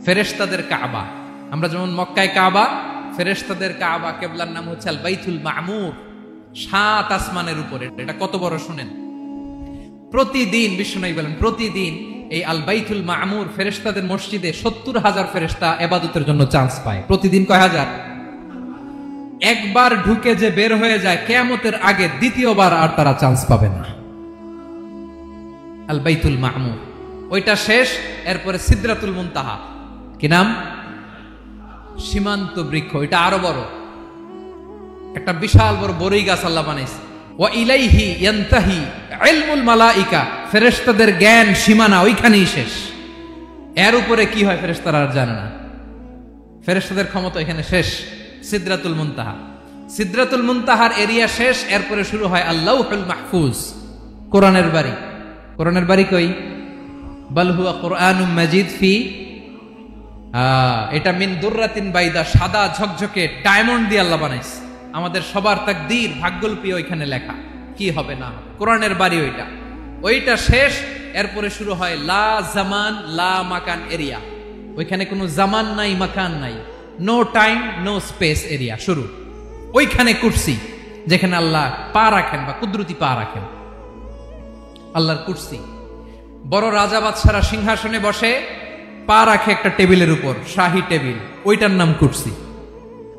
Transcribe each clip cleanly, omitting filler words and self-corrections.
ফেরেশতাদের কাবা। আমরা যেমন মক্কায় কাবা, ফেরেশতাদের কাবা কিবলার নাম হচ্ছে আল বাইতুল মামুর, 7 আসমানের উপরে। এটা কত বড় শুনেন। প্রতিদিন বিশ্বনবী বলেন, প্রতিদিন এই আল বাইতুল মামুর ফেরেশতাদের মসজিদে 70,000 ফেরেশতা ইবাদতের জন্য চান্স পায়। প্রতিদিন কয় হাজার? একবার ঢুকে যে বের হয়ে যায় কিয়ামতের আগে দ্বিতীয়বার আর তারা চান্স পাবে না। আল বাইতুল মামুর ওইটা শেষ, এরপরে সিদরাতুল মুনতাহা, কি নাম? সীমান্ত বৃক্ষ। এটা আরো বড়, একটা বিশাল বড় বড়ই গাছ আল্লাহ বানাইছে। ওয়া ইলাইহি ইয়ানতাহি ইলমুল মালাইকা, ফেরেশতাদের জ্ঞান সীমানা ওইখানেই শেষ। এর উপরে কি হয় ফেরেশতারা আর জানে না। ফেরেশতাদের ক্ষমতা এখানে শেষ। সিদরাতুল মুনতাহা, সিদরাতুল মুনতাহার এরিয়া শেষ, এরপরে শুরু হয় আল্লাহুল মাহফুজ, কোরআনের বাড়ি। কোরআনের বাড়ি কই? বাল হুয়া কুরআনুম মাজিদ ফি, এটা মিন দুররাতিন বাইদা, সাদা ঝকঝকে ডায়মন্ড দিয়ে আল্লাহ বানাইছে। আমাদের সবার তাকদীর, ভাগ্যলিপি ওইখানে লেখা, কি হবে না হবে। কোরআনের বাড়ি ওইটা, ওইটা শেষ। এরপরে শুরু হয় লা জামান লা মাকান এরিয়া। ওইখানে কোনো জামান নাই, মাকান নাই, no time no space area শুরু। ওইখানে কুরসি, যেখানে আল্লাহ পা রাখেন বা কুদরতি পা রাখেন, আল্লাহর কুরসি। বড় রাজা বাদশারা সিংহাসনে বসে পা রাখে একটা টেবিলের উপর, শাহী টেবিল, ওইটার নাম কুরসি।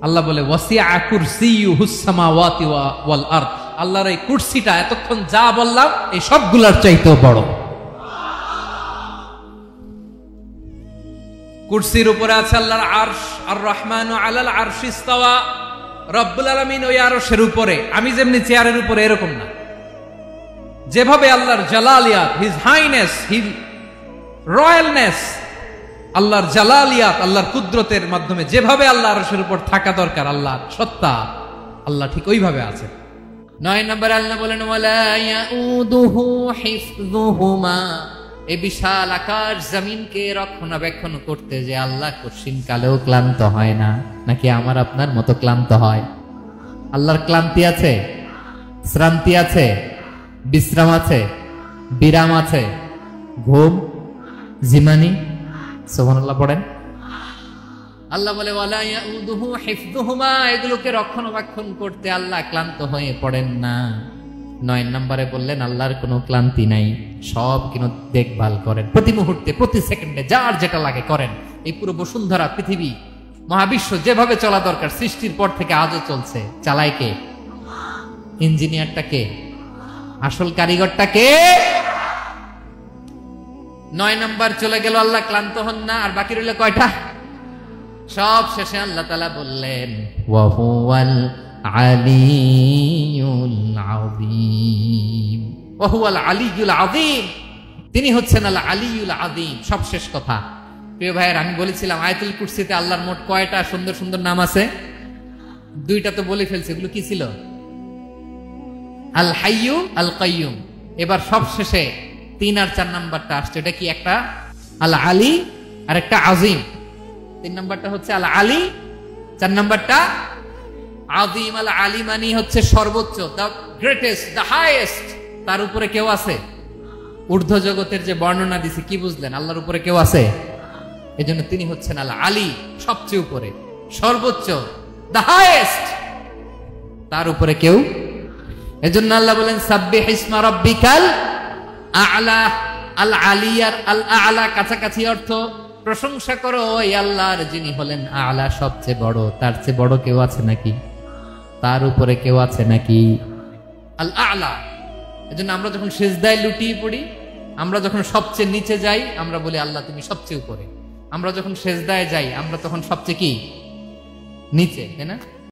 আল্লাহ বলে ওয়াসিআ কুরসিয়ুহুস সামাওয়াতি ওয়াল আরদ, আল্লাহর এই কুরসিটা এতক্ষণ যা বললাম এই সবগুলোর চাইতেও বড়। কুরসির উপরে আছে আল্লাহর আরশ, আর রহমানু আলাল আরশি ইস্তাওয়া, রব্বুল আলামিন ওই আরশের উপরে। আমি যেমনি চেয়ারের উপরে এরকম না, যেভাবে আল্লাহর জালালিয়াত, হিজ হাইনেস, হিজ রয়্যালনেস, আল্লাহর জালালিয়াত, আল্লাহর কুদরতের মাধ্যমে যেভাবে আল্লাহ আরশের উপর থাকা দরকার, আল্লাহর সত্তা, আল্লাহ ঠিক ওইভাবে আছে। 9 নম্বর আল্লাহ বলেন ওয়ালা ইয়াউদুহু হিফযুহুমা, এই বিশাল আকাশ জমিনকে রক্ষণাবেক্ষণ করতে যে আল্লাহ কঠিন কালেও ক্লান্ত হয় না। নাকি আমার আপনার মতো ক্লান্ত হয়? আল্লাহর ক্লান্তি আছে, শ্রান্তি আছে, বিশ্রাম আছে, বিরাম আছে, ঘুম, জিমানি? সুবহানাল্লাহ পড়েন। আল্লাহ বলে ওয়ালা ইয়াউদুহু হিফযুহুমা, এগুলোকে রক্ষণাবেক্ষণ করতে আল্লাহ ক্লান্ত হয়ে পড়েন না। 9 নম্বরে বললেন আল্লাহর কোনো ক্লান্তি নাই, সব কিন্তু দেখভাল করেন, প্রতি মুহূর্তে প্রতি সেকেন্ডে যার যেটা লাগে করেন। এই পুরো বসুন্ধরা, পৃথিবী, মহাবিশ্ব যেভাবে চলা দরকার সৃষ্টির পর থেকে আজও চলছে। চালায় কে? ইঞ্জিনিয়ারটা কে? আসল কারিগরটা কে? 9 নম্বর চলে গেল, আল্লাহ ক্লান্ত হন না। আর বাকি রইল কয়টা? সব শেষে আল্লাহ তাআলা বললেন ওয়া হুয়াল আলিয়ুল আযীম, ওয়া হুয়াল আলিয়ুল আযীম, তিনি হচ্ছেন আল আলিয়ুল আযীম। সব শেষ কথা। প্রিয় ভাইয়ের, আমি বলেছিলাম আয়াতুল কুরসিতে আল্লাহর মোট কয়টা সুন্দর সুন্দর নাম আছে? 2টা তো বলে ফেলছে। এগুলো কি ছিল? আল হাইয়ু, আল কাইয়ুম। এবার সব শেষে 3 আর 4 নাম্বারটা আসছে। এটা কি? একটা আল আলী আর একটা আযীম। 3 নাম্বারটা হচ্ছে আল আলী, 4 নাম্বারটা আযীম। আল আলী মানে হচ্ছে সর্বোচ্চ, দ্য গ্রেটেস্ট, দ্য হাইয়েস্ট। তার উপরে কেউ আছে? ঊর্ধ্ব জগতের যে বর্ণনা দিছি, কি বুঝলেন? আল্লাহর উপরে কেউ আছে? এজন্য তিনি হচ্ছেন আল আলী, সবচেয়ে উপরে, সর্বোচ্চ, দ্য হাইয়েস্ট। তার উপরে কেউ। এজন্য আল্লাহ বলেন সাব্বিহ ইসমা রাব্বিকাল আ'লা। আল আলিয়ার আল আ'লা কাছাকাছি অর্থ প্রশংসা করো ওই আল্লাহর যিনি হলেন আ'লা, সবচেয়ে বড়। তার চেয়ে বড় কেউ আছে নাকি? তার উপরে কেউ আছে নাকি? আল আ'লা। এজন্য আমরা যখন সিজদায় লুটিয়ে পড়ি, আমরা যখন সবচেয়ে নিচে যাই, আমরা বলি আল্লাহ তুমি সবচেয়ে উপরে। আমরা যখন সিজদায় যাই, আমরা তখন সবচেয়ে কি? নিচে, তাই না?